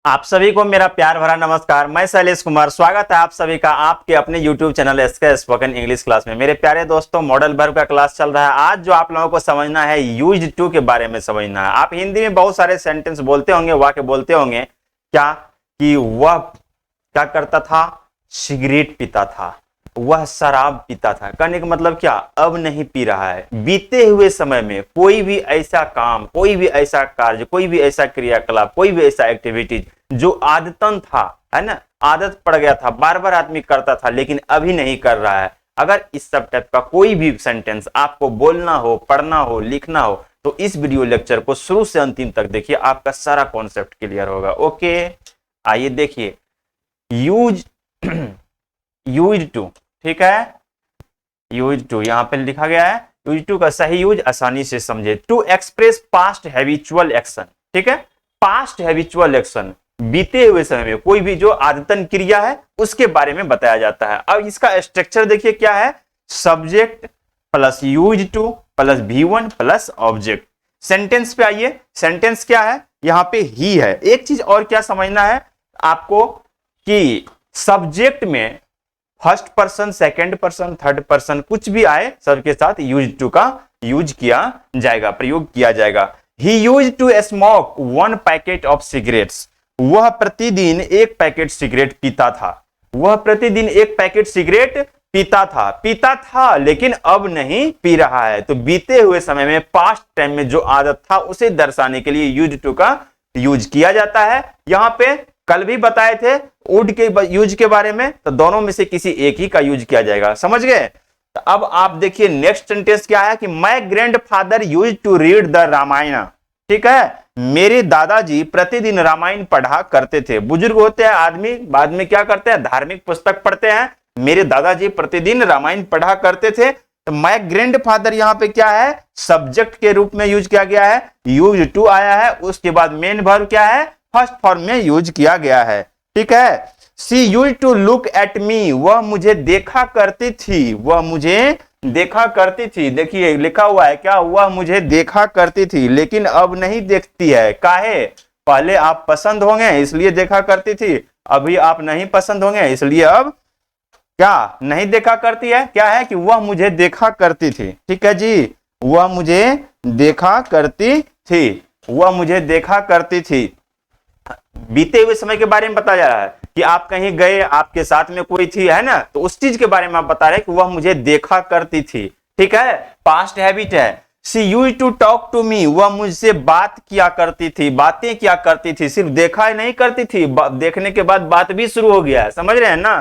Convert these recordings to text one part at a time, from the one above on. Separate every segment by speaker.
Speaker 1: आप सभी को मेरा प्यार भरा नमस्कार। मैं शैलेश कुमार, स्वागत है आप सभी का आपके अपने YouTube channel S K spoken English class में। मेरे प्यारे दोस्तों, मॉडल वर्ब का क्लास चल रहा है। आज जो आप लोगों को समझना है, यूज्ड टू के बारे में समझना है। आप हिंदी में बहुत सारे सेंटेंस बोलते होंगे, वाक्य बोलते होंगे, क्या कि वह क्या करता था, सिगरेट पीता था, वह शराब पीता था। कहने का मतलब क्या, अब नहीं पी रहा है। बीते हुए समय में कोई भी ऐसा काम, कोई भी ऐसा कार्य, कोई भी ऐसा क्रियाकलाप, कोई भी ऐसा एक्टिविटीज जो आदतन था, है ना, आदत पड़ गया था, बार बार आदमी करता था, लेकिन अभी नहीं कर रहा है। अगर इस सब टाइप का कोई भी सेंटेंस आपको बोलना हो, पढ़ना हो, लिखना हो, तो इस वीडियो लेक्चर को शुरू से अंतिम तक देखिए, आपका सारा कॉन्सेप्ट क्लियर होगा। ओके, आइए देखिए, यूज यूज टू, ठीक है, यूज टू यहां पे लिखा गया है। यूज टू का सही यूज आसानी से समझे। To express past habitual action, ठीक है, पास्ट हैबिचुअल एक्शन, बीते हुए समय में कोई भी जो आदतन क्रिया है उसके बारे में बताया जाता है। अब इसका स्ट्रक्चर देखिए क्या है, subject plus use two plus V1 plus object. Sentence पे आइए, सेंटेंस क्या है, यहां पे ही है। एक चीज और क्या समझना है आपको कि सब्जेक्ट में first person, second person, third person कुछ भी आए, सबके साथ यूज टू का यूज किया जाएगा, प्रयोग किया जाएगा। He use to smoke 1 packet of cigarettes, वह प्रतिदिन 1 पैकेट सिगरेट पीता था। वह प्रतिदिन 1 पैकेट सिगरेट पीता था लेकिन अब नहीं पी रहा है। तो बीते हुए समय में, पास्ट टाइम में जो आदत था उसे दर्शाने के लिए यूज टू का यूज किया जाता है। यहां पे कल भी बताए थे वुड के यूज के बारे में, तो दोनों में से किसी एक ही का यूज किया जाएगा, समझ गए। तो अब आप देखिए नेक्स्ट सेंटेंस क्या है कि my grandfather used to read the Ramayana, ठीक है, मेरे दादाजी प्रतिदिन रामायण पढ़ा करते थे। बुजुर्ग होते हैं आदमी, बाद में क्या करते हैं, धार्मिक पुस्तक पढ़ते हैं। मेरे दादाजी प्रतिदिन रामायण पढ़ा करते थे। तो माय ग्रैंडफादर यहां पे क्या है, सब्जेक्ट के रूप में यूज किया गया है, यूज टू आया है, उसके बाद मेन वर्ब क्या है, फर्स्ट फॉर्म में यूज किया गया है, ठीक है। She use to look at me, वह मुझे देखा करती थी, वह मुझे देखा करती थी। देखिए लिखा हुआ है क्या, वह मुझे देखा करती थी लेकिन अब नहीं देखती है। काहे, पहले आप पसंद होंगे इसलिए देखा करती थी, अभी आप नहीं पसंद होंगे इसलिए अब क्या नहीं देखा करती है। क्या है कि वह मुझे देखा करती थी, ठीक है जी, वह मुझे देखा करती थी, वह मुझे देखा करती थी। बीते हुए समय के बारे में बताया जा रहा है कि आप कहीं गए, आपके साथ में कोई थी, है ना, तो उस चीज के बारे में आप बता रहे हैं कि वह मुझे देखा करती थी, ठीक है, पास्ट हैबिट है। She used to talk to me, वह मुझसे बात किया करती थी, बातें किया करती थी, सिर्फ देखा ही नहीं करती थी, देखने के बाद बात भी शुरू हो गया है, समझ रहे हैं ना।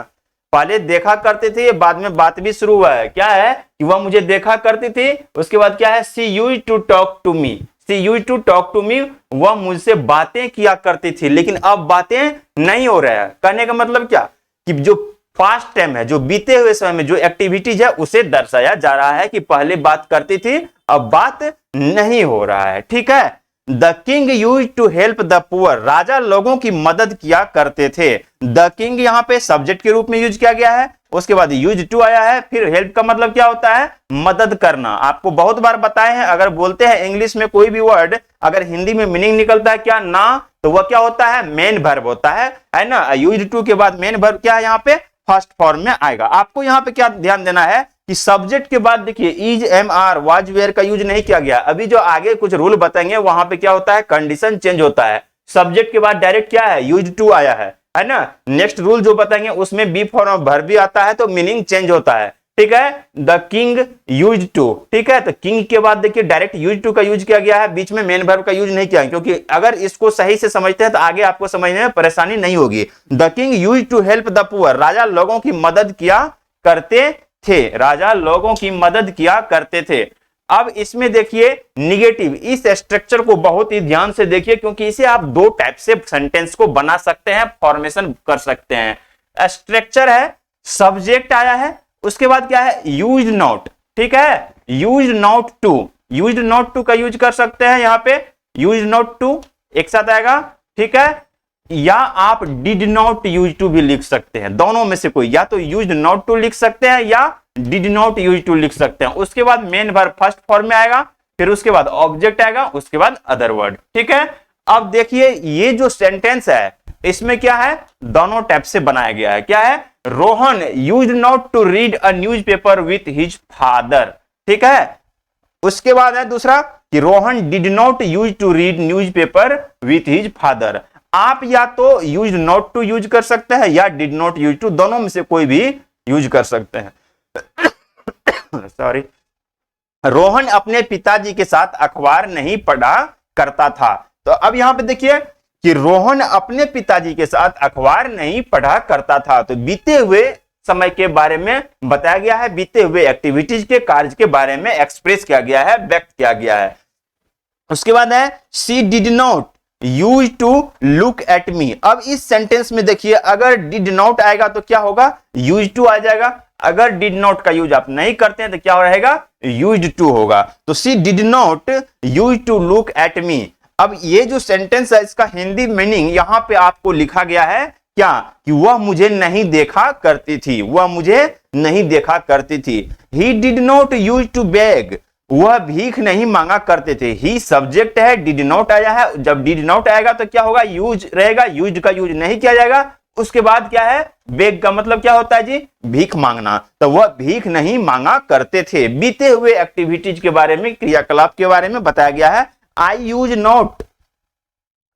Speaker 1: पहले देखा करते थे, बाद में बात भी शुरू हुआ है। क्या है कि वह मुझे देखा करती थी, उसके बाद क्या है, she used to talk to me, she used to talk to me, वह मुझसे बातें किया करती थी लेकिन अब बातें नहीं हो रहा है। कहने का मतलब क्या कि जो पास्ट टाइम है, जो बीते हुए समय में जो एक्टिविटीज है उसे दर्शाया जा रहा है कि पहले बात करती थी, अब बात नहीं हो रहा है, ठीक है। The king used to help the poor, राजा लोगों की मदद किया करते थे। द किंग यहां पे सब्जेक्ट के रूप में यूज किया गया है, उसके बाद यूज टू आया है, फिर हेल्प का मतलब क्या होता है, मदद करना। आपको बहुत बार बताए हैं, अगर बोलते हैं इंग्लिश में कोई भी वर्ड, अगर हिंदी में मीनिंग निकलता है क्या, ना, तो वह क्या होता है, मेन वर्ब होता है ना। यूज टू के बाद मेन वर्ब क्या है, यहाँ पे फर्स्ट फॉर्म में आएगा। आपको यहाँ पे क्या ध्यान देना है कि सब्जेक्ट के बाद देखिए is, am, are, was, were का यूज नहीं किया गया। अभी जो आगे कुछ रूल बताएंगे वहां पे क्या होता है, कंडीशन चेंज होता है। सब्जेक्ट के बाद डायरेक्ट क्या है, यूज टू आया है ना। नेक्स्ट रूल जो बताएंगे उसमें बी फॉर्म ऑफ वर्ब भी आता है, तो मीनिंग चेंज होता है, ठीक है। द किंग यूज टू, ठीक है, तो किंग के बाद देखिए डायरेक्ट यूज टू का यूज किया गया है, बीच में मेन वर्ब का यूज नहीं किया, क्योंकि अगर इसको सही से समझते हैं तो आगे आपको समझने में परेशानी नहीं होगी। The king used to help the poor, राजा लोगों की मदद किया करते थे, राजा लोगों की मदद किया करते थे। अब इसमें देखिए निगेटिव, इस स्ट्रक्चर को बहुत ही ध्यान से देखिए, क्योंकि इसे आप दो टाइप से सेंटेंस को बना सकते हैं, फॉर्मेशन कर सकते हैं। स्ट्रक्चर है, सब्जेक्ट आया है, उसके बाद क्या है, यूज नॉट, ठीक है, use not to, use not to का यूज कर सकते हैं, यहां पे यूज नॉट टू एक साथ आएगा, ठीक है, या आप डिड नॉट यूज टू भी लिख सकते हैं, दोनों में से कोई, या तो यूज नॉट टू लिख सकते हैं या डिड नॉट यूज टू लिख सकते हैं। उसके बाद मेन वर्ब फर्स्ट फॉर्म में आएगा, फिर उसके बाद ऑब्जेक्ट आएगा, उसके बाद अदर वर्ड, ठीक है। अब देखिए ये जो सेंटेंस है इसमें क्या है, दोनों टाइप से बनाया गया है। क्या है, Rohan used not to read a newspaper with his father. ठीक है, उसके बाद है दूसरा कि Rohan did not use to read newspaper with his father. आप या तो यूज नॉट टू यूज कर सकते हैं या डिड नॉट यूज टू, दोनों में से कोई भी यूज कर सकते हैं। सॉरी। रोहन अपने पिताजी के साथ अखबार नहीं पढ़ा करता था। तो अब यहां पे देखिए कि रोहन अपने पिताजी के साथ अखबार नहीं पढ़ा करता था। तो बीते हुए समय के बारे में बताया गया है, बीते हुए एक्टिविटीज के कार्य के बारे में एक्सप्रेस किया गया है, व्यक्त किया गया है। उसके बाद है she did not use to look at me. अब इस सेंटेंस में देखिए, अगर डिड नॉट आएगा तो क्या होगा, यूज टू आ जाएगा। अगर डिड नॉट का यूज आप नहीं करते हैं तो क्या रहेगा, यूज्ड टू होगा। तो she did not use to look at me. अब ये जो सेंटेंस है इसका हिंदी मीनिंग यहां पे आपको लिखा गया है क्या, कि वह मुझे नहीं देखा करती थी, वह मुझे नहीं देखा करती थी। He did not use to beg, वह भीख नहीं मांगा करते थे। ही सब्जेक्ट है, डिड नॉट आया है, जब डिड नॉट आएगा तो क्या होगा, यूज रहेगा, यूज का यूज नहीं किया जाएगा। उसके बाद क्या है, बेग का मतलब क्या होता है जी, भीख मांगना। तो वह भीख नहीं मांगा करते थे। बीते हुए एक्टिविटीज के बारे में, क्रियाकलाप के बारे में बताया गया है। I used not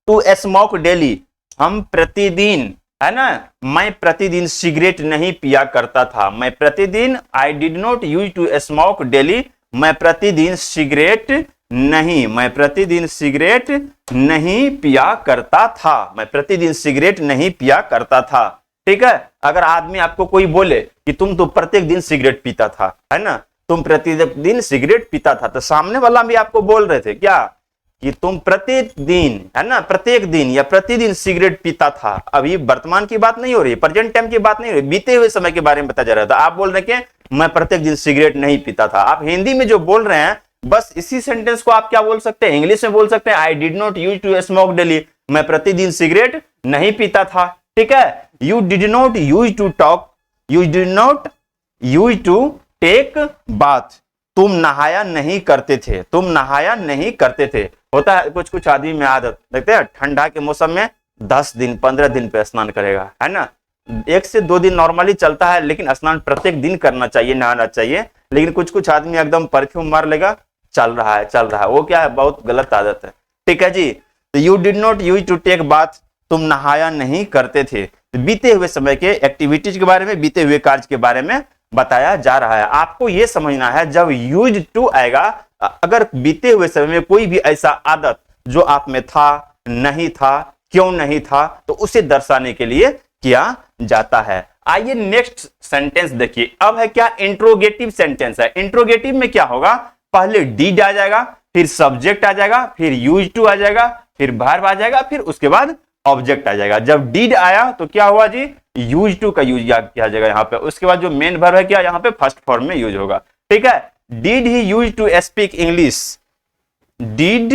Speaker 1: to smoke daily, हम प्रतिदिन, है ना, मैं प्रतिदिन सिगरेट नहीं पिया करता था। मैं प्रतिदिन, I did not use to smoke daily, मैं प्रतिदिन सिगरेट नहीं, मैं प्रतिदिन सिगरेट नहीं पिया करता था, मैं प्रतिदिन सिगरेट नहीं पिया करता था। ठीक है, अगर आदमी आपको कोई बोले कि तुम तो प्रत्येक दिन सिगरेट पीता था, है ना, तुम प्रतिदिन सिगरेट पीता था, तो सामने वाला भी आपको बोल रहे थे क्या, कि तुम प्रत्येक दिन, है ना, प्रत्येक दिन या प्रतिदिन सिगरेट पीता था। अभी वर्तमान की बात नहीं हो रही, प्रेजेंट टाइम की बात नहीं हो रही, बीते हुए समय के बारे में बताया जा रहा था। आप बोल रहे हैं कि मैं प्रत्येक दिन सिगरेट नहीं पीता था। आप हिंदी में जो बोल रहे हैं, बस इसी सेंटेंस को आप क्या बोल सकते हैं, इंग्लिश में बोल सकते हैं, I did not use to smoke daily, मैं प्रतिदिन सिगरेट नहीं पीता था। ठीक है, you did not use to talk, you did not use to take bath, तुम नहाया नहीं करते थे, तुम नहाया नहीं करते थे। होता है कुछ कुछ आदमी में आदत, देखते हैं ठंडा के मौसम में 10 दिन 15 दिन पे स्नान करेगा, है ना, 1 से 2 दिन नॉर्मली चलता है, लेकिन स्नान प्रत्येक दिन करना चाहिए, नहाना चाहिए। लेकिन कुछ कुछ आदमी एकदम परफ्यूम मार लेगा, चल रहा है, वो क्या है, बहुत गलत आदत है। ठीक है जी, तो you did not use to take bath, तुम नहाया नहीं करते थे। तो बीते हुए समय के एक्टिविटीज के बारे में, बीते हुए कार्य के बारे में बताया जा रहा है। आपको यह समझना है, जब यूज टू आएगा, अगर बीते हुए समय में कोई भी ऐसा आदत जो आप में था, नहीं था, क्यों नहीं था, तो उसे दर्शाने के लिए किया जाता है। आइए नेक्स्ट सेंटेंस देखिए। अब है क्या, इंट्रोगेटिव सेंटेंस है। इंट्रोगेटिव में क्या होगा, पहले डिड आ जाएगा, फिर सब्जेक्ट आ जाएगा, फिर यूज टू आ जाएगा, फिर वर्ब आ जाएगा, फिर उसके बाद ऑब्जेक्ट आ जाएगा। जब डिड आया तो क्या हुआ जी, यूज टू का यूज किया जाएगा यहाँ पे। उसके बाद जो मेन वर्ब है क्या, यहाँ पे फर्स्ट फॉर्म में यूज होगा। ठीक है, did he use to speak English, did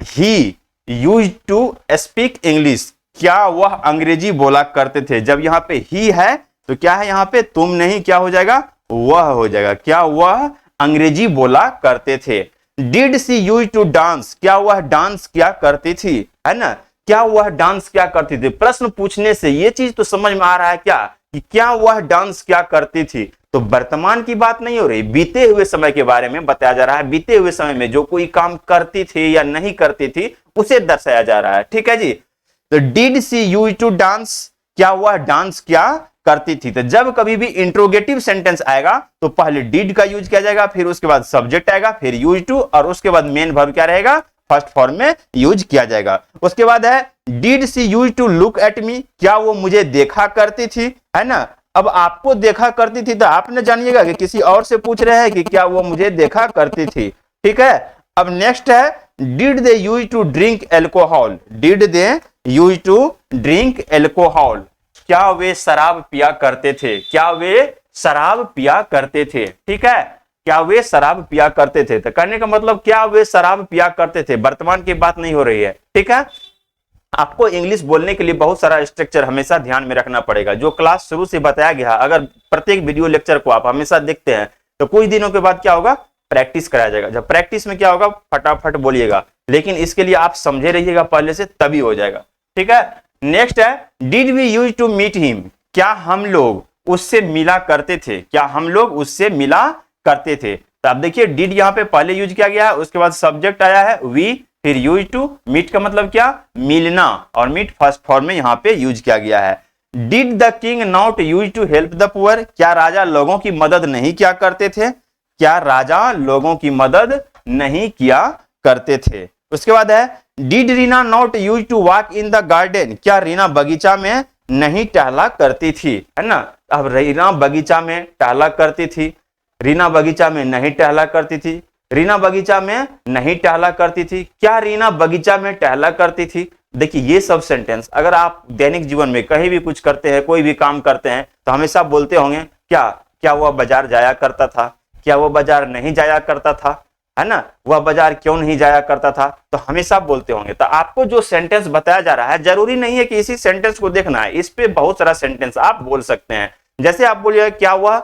Speaker 1: he use to speak English, क्या वह अंग्रेजी बोला करते थे। जब यहाँ पे ही है तो क्या है, यहाँ पे तुम नहीं, क्या हो जाएगा, वह हो जाएगा, क्या वह अंग्रेजी बोला करते थे। Did she use to dance, क्या वह डांस क्या करती थी, है ना, क्या वह डांस क्या करती थी। प्रश्न पूछने से ये चीज तो समझ में आ रहा है क्या, कि क्या वह डांस क्या करती थी। तो वर्तमान की बात नहीं हो रही, बीते हुए समय के बारे में बताया जा रहा है। बीते हुए समय में जो कोई काम करती थी या नहीं करती थी उसे दर्शाया जा रहा है। ठीक है जी, तो did she use to dance, क्या वह डांस क्या करती थी। तो जब कभी भी इंट्रोगेटिव सेंटेंस आएगा तो पहले डिड का यूज किया जाएगा, फिर उसके बाद सब्जेक्ट आएगा, फिर यूज टू, और उसके बाद मेन वर्ब क्या रहेगा, फर्स्ट फॉर्म में यूज किया जाएगा। उसके बाद है did she use to look at me, क्या वो मुझे देखा करती थी, है ना। अब आपको देखा करती थी तो आप न जानिएगा कि किसी और से पूछ रहे हैं कि क्या वो मुझे देखा करती थी। ठीक है, अब नेक्स्ट है did they use to drink alcohol, did they use to drink alcohol, क्या वे शराब पिया करते थे, क्या वे शराब पिया करते थे। ठीक है, क्या वे शराब पिया करते थे, तो कहने का मतलब क्या वे शराब पिया करते थे, वर्तमान की बात नहीं हो रही है। ठीक है, आपको इंग्लिश बोलने के लिए बहुत सारा स्ट्रक्चर हमेशा ध्यान में रखना पड़ेगा, जो क्लास शुरू से बताया गया। अगर प्रत्येक वीडियो लेक्चर को आप हमेशा देखते हैं तो कुछ दिनों के बाद क्या होगा, प्रैक्टिस कराया जाएगा। जब प्रैक्टिस में क्या होगा, फटाफट बोलिएगा, लेकिन इसके लिए आप समझे रहिएगा पहले से, तभी हो जाएगा। ठीक है, नेक्स्ट है did we use to meet him, क्या हम लोग उससे मिला करते थे, क्या हम लोग उससे मिला करते थे। तो आप देखिए डिड यहाँ पे पहले यूज किया गया है, उसके बाद सब्जेक्ट आया है वी, फिर यूज टू, मीट का मतलब क्या, मिलना, और मीट फर्स्ट फॉर्म में यहाँ पे यूज किया गया है। Did the king not use to help the poor, क्या राजा लोगों की मदद नहीं किया करते थे, क्या राजा लोगों की मदद नहीं किया करते थे। उसके बाद है did Reena not use to walk in the garden, क्या रीना बगीचा में नहीं टहला करती थी, है ना। अब रीना बगीचा में टहला करती थी, रीना बगीचा में नहीं टहला करती थी, रीना बगीचा में नहीं टहला करती थी, क्या रीना बगीचा में टहला करती थी। देखिए ये सब सेंटेंस अगर आप दैनिक जीवन में कहीं भी कुछ करते हैं, कोई भी काम करते हैं, तो हमेशा बोलते होंगे क्या, क्या वह बाजार जाया करता था, क्या वह बाजार नहीं जाया करता था, है ना, वह बाजार क्यों नहीं जाया करता था, तो हमेशा बोलते होंगे। तो आपको जो सेंटेंस बताया जा रहा है जरूरी नहीं है कि इसी सेंटेंस को देखना है, इस पे बहुत सारा सेंटेंस आप बोल सकते हैं। जैसे आप बोलिए क्या वह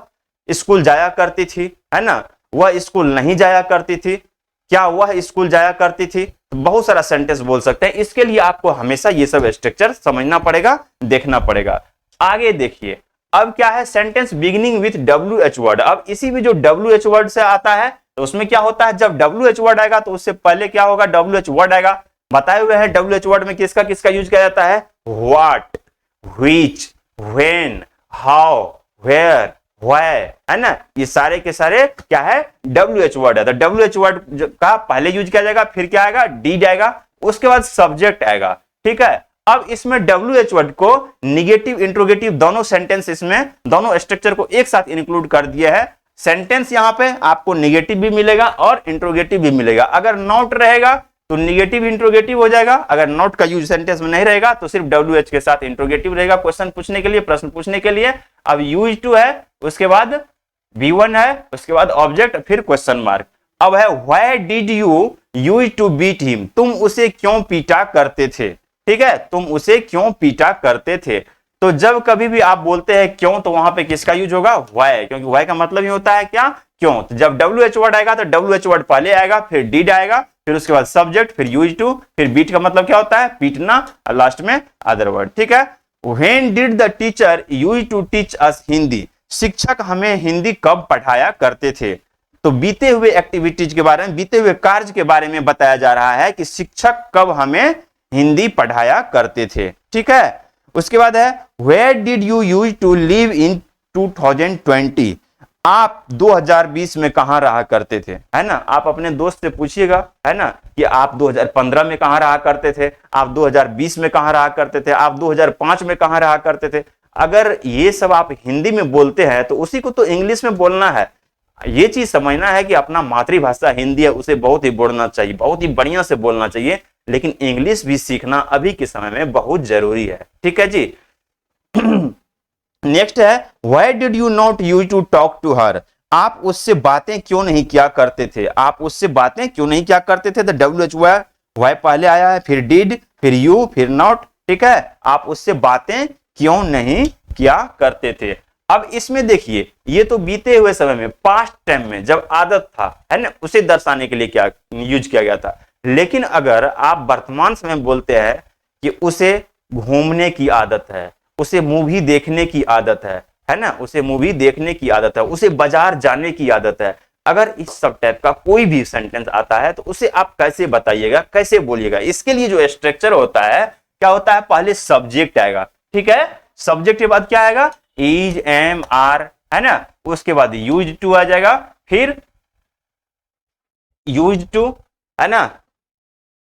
Speaker 1: स्कूल जाया करती थी, है ना, वह स्कूल नहीं जाया करती थी, क्या वह स्कूल जाया करती थी, तो बहुत सारा सेंटेंस बोल सकते हैं। इसके लिए आपको हमेशा ये सब स्ट्रक्चर समझना पड़ेगा, देखना पड़ेगा। आगे देखिए अब क्या है, sentence beginning with WH word. अब इसी में जो WH वर्ड से आता है तो उसमें क्या होता है, जब WH वर्ड आएगा तो उससे पहले क्या होगा, WH वर्ड आएगा। बताए हुए हैं WH वर्ड में किसका किसका यूज किया जाता है, what, which, when, how, where, why, है ना, ये सारे के सारे क्या है WH वर्ड है। तो WH वर्ड का पहले यूज किया जाएगा, फिर क्या आएगा, डीड आएगा, उसके बाद सब्जेक्ट आएगा। ठीक है, अब इसमें WH वर्ड को निगेटिव इंट्रोगेटिव दोनों सेंटेंस, इसमें दोनों स्ट्रक्चर को एक साथ इंक्लूड कर दिया है। सेंटेंस यहां पे आपको निगेटिव भी मिलेगा और इंट्रोगेटिव भी मिलेगा। अगर नॉट रहेगा तो निगेटिव इंट्रोगेटिव हो जाएगा, अगर नॉट का यूज सेंटेंस में नहीं रहेगा तो सिर्फ WH के साथ इंट्रोगेटिव रहेगा, क्वेश्चन पूछने के लिए, प्रश्न पूछने के लिए। अब यूज टू है, उसके बाद V1 है, उसके बाद ऑब्जेक्ट, फिर क्वेश्चन मार्क। अब है why did you use to beat him, तुम उसे क्यों पीटा करते थे। ठीक है, तुम उसे क्यों पीटा करते थे। तो जब कभी भी आप बोलते हैं क्यों तो वहां पे किसका यूज होगा, व्हाई, क्योंकि व्हाई का मतलब ही होता है क्या, क्यों। तो जब WH वर्ड आएगा तो WH वर्ड पहले आएगा, फिर डीड आएगा, फिर उसके बाद सब्जेक्ट, फिर यूज टू, फिर बीट का मतलब क्या होता है, पीटना, और लास्ट में अदर वर्ड। ठीक है, when did the teacher use to teach us Hindi, शिक्षक हमें हिंदी कब पढ़ाया करते थे। तो बीते हुए एक्टिविटीज के बारे में, बीते हुए कार्य के बारे में बताया जा रहा है कि शिक्षक कब हमें हिंदी पढ़ाया करते थे। ठीक है, उसके बाद है where did you use to live in 2020, आप 2020 में कहां रहा करते थे, है ना। आप अपने दोस्त से पूछिएगा, है ना, कि आप 2015 में कहां रहा करते थे, आप 2020 में कहां रहा करते थे, आप 2005 में कहां रहा करते थे। अगर ये सब आप हिंदी में बोलते हैं तो उसी को तो इंग्लिश में बोलना है। ये चीज समझना है कि अपना मातृभाषा हिंदी है, उसे बहुत ही बोलना चाहिए, बहुत ही बढ़िया से बोलना चाहिए, लेकिन इंग्लिश भी सीखना अभी के समय में बहुत जरूरी है। ठीक है जी। नेक्स्ट है why did you not use to talk to her, आप उससे बातें क्यों नहीं किया करते थे, आप उससे बातें क्यों नहीं किया करते थे। तो WH व्हाई पहले आया है, फिर डिड, फिर यू, फिर नॉट। ठीक है, आप उससे बातें क्यों नहीं किया करते थे। अब इसमें देखिए ये तो बीते हुए समय में, पास्ट टाइम में जब आदत था, है ना, उसे दर्शाने के लिए क्या यूज किया गया था। लेकिन अगर आप वर्तमान समय में बोलते हैं कि उसे घूमने की आदत है, उसे मूवी देखने की आदत है ना, उसे मूवी देखने की आदत है, उसे बाजार जाने की आदत है, अगर इस सब टाइप का कोई भी सेंटेंस आता है तो उसे आप कैसे बताइएगा, कैसे बोलिएगा। इसके लिए जो स्ट्रक्चर होता है क्या होता है, पहले सब्जेक्ट आएगा। ठीक है, सब्जेक्ट के बाद क्या आएगा, इज, एम, आर, है ना, उसके बाद यूज टू आ जाएगा, फिर यूज टू, है ना,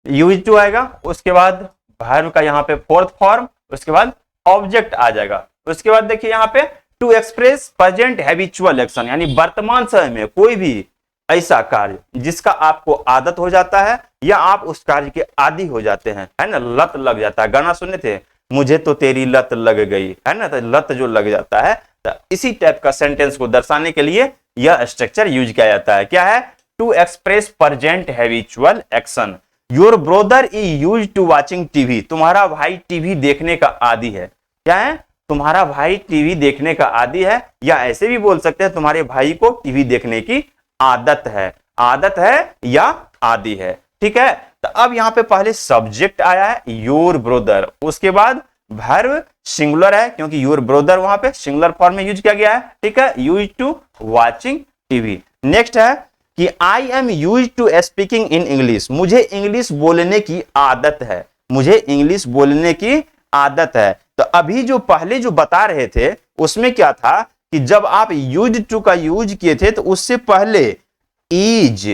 Speaker 1: यूज टू आएगा, उसके बाद वर्ब का यहाँ पे फोर्थ फॉर्म, उसके बाद ऑब्जेक्ट आ जाएगा। उसके बाद देखिए यहाँ पे to express present habitual action, यानी वर्तमान समय में कोई भी ऐसा कार्य जिसका आपको आदत हो जाता है या आप उस कार्य के आदी हो जाते हैं, है ना, लत लग जाता है। गाना सुने थे, मुझे तो तेरी लत लग गई, है ना, तो लत जो लग जाता है, तो इसी टाइप का सेंटेंस को दर्शाने के लिए यह स्ट्रक्चर यूज किया जाता है। क्या है, to express present habitual action. Your brother is use to watching TV, तुम्हारा भाई टीवी देखने का आदी है। क्या है, तुम्हारा भाई टीवी देखने का आदी है, या ऐसे भी बोल सकते हैं तुम्हारे भाई को टीवी देखने की आदत है, आदत है या आदि है। ठीक है, तो अब यहां पे पहले सब्जेक्ट आया है योर ब्रदर, उसके बाद वर्ब सिंगुलर है क्योंकि योर ब्रदर वहां पे सिंगुलर फॉर्म में यूज किया गया है, ठीक है, use to watching TV. Next है कि I am use to speaking in English, मुझे इंग्लिश बोलने की आदत है, मुझे इंग्लिश बोलने की आदत है। तो अभी जो पहले जो बता रहे थे उसमें क्या था कि जब आप यूज टू का यूज किए थे तो उससे पहले इज,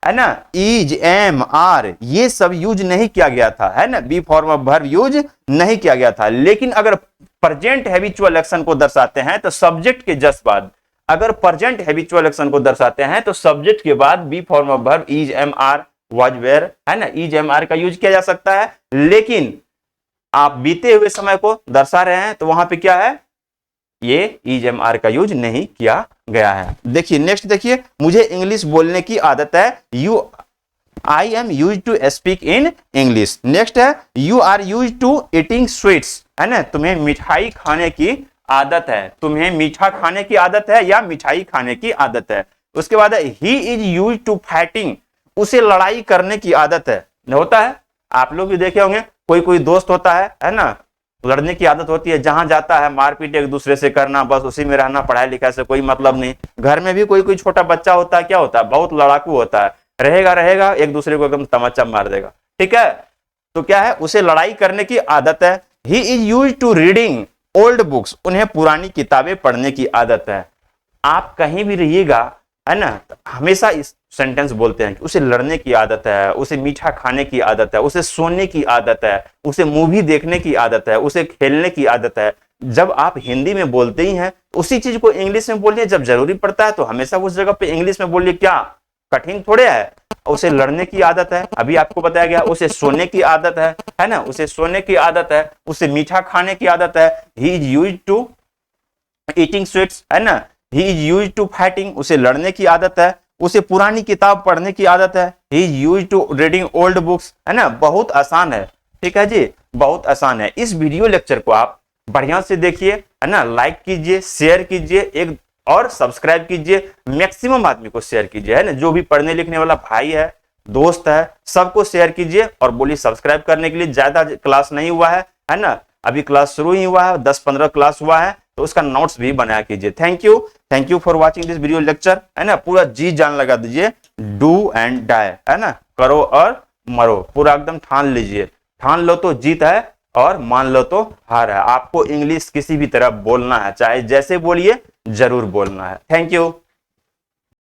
Speaker 1: है ना, इज, एम, आर ये सब यूज नहीं किया गया था, है ना, be form of verb use नहीं किया गया था। लेकिन अगर प्रेजेंट हैबिचुअल एक्शन को दर्शाते हैं तो सब्जेक्ट के जस्ट बाद, अगर प्रेजेंट हैबिचुअल एक्शन को दर्शाते हैं तो सब्जेक्ट के बाद be form of verb is, am, are, was, were, है ना, इज, एम, आर का यूज किया जा सकता है। लेकिन आप बीते हुए समय को दर्शा रहे हैं तो वहां पे क्या है, ये इज, एम, आर का यूज नहीं किया गया है। देखिए नेक्स्ट देखिए, मुझे इंग्लिश बोलने की आदत है, you, I am use to speak in English. Next है you are used to eating sweets, है ना, तुम्हें मिठाई खाने की आदत है, तुम्हें मीठा खाने की आदत है या मिठाई खाने की आदत है। उसके बाद he is use to fighting, उसे लड़ाई करने की आदत है। होता है, आप लोग भी देखे होंगे, कोई कोई दोस्त होता है ना, लड़ने की आदत होती है, जहां जाता है मारपीट एक दूसरे से करना, बस उसी में रहना, पढ़ाई लिखाई से कोई मतलब नहीं। घर में भी कोई कोई छोटा बच्चा होता है, क्या होता है, बहुत लड़ाकू होता है, रहेगा एक दूसरे को एकदम तमाचा मार देगा, ठीक है। तो क्या है, उसे लड़ाई करने की आदत है। He is use to reading old books, उन्हें पुरानी किताबें पढ़ने की आदत है। आप कहीं भी रहिएगा, है ना, हमेशा इस सेंटेंस बोलते हैं कि उसे लड़ने की आदत है, उसे मीठा खाने की आदत है, उसे सोने की आदत है, उसे मूवी देखने की आदत है, उसे खेलने की आदत है। जब आप हिंदी में बोलते ही हैं उसी चीज को इंग्लिश में बोलिए, जब जरूरी पड़ता है तो हमेशा उस जगह पे इंग्लिश में बोलिए, क्या कठिन थोड़े है। उसे लड़ने की आदत है, अभी आपको बताया गया, उसे सोने की आदत है ना, उसे सोने की आदत है, उसे मीठा खाने की आदत है। He is used to eating sweets, है ना, he is used to fighting, उसे लड़ने की आदत है, उसे पुरानी किताब पढ़ने की आदत है। He is used to reading old books, है ना, बहुत आसान है, ठीक है जी, बहुत आसान है। इस वीडियो लेक्चर को आप बढ़िया से देखिए, है ना, लाइक कीजिए, शेयर कीजिए, एक और सब्सक्राइब कीजिए, मैक्सिमम आदमी को शेयर कीजिए, है ना, जो भी पढ़ने लिखने वाला भाई है, दोस्त है, सबको शेयर कीजिए और बोलिए सब्सक्राइब करने के लिए। ज्यादा क्लास नहीं हुआ है ना, अभी क्लास शुरू ही हुआ है, 10-15 क्लास हुआ है, तो उसका नोट्स भी बनाया कीजिए। Thank you for watching this video lecture, है ना, पूरा जी जान लगा दीजिए, डू एंड डाई, है ना, करो और मरो, पूरा एकदम ठान लीजिए, ठान लो तो जीत है और मान लो तो हार है। आपको इंग्लिश किसी भी तरह बोलना है, चाहे जैसे बोलिए, जरूर बोलना है। Thank you.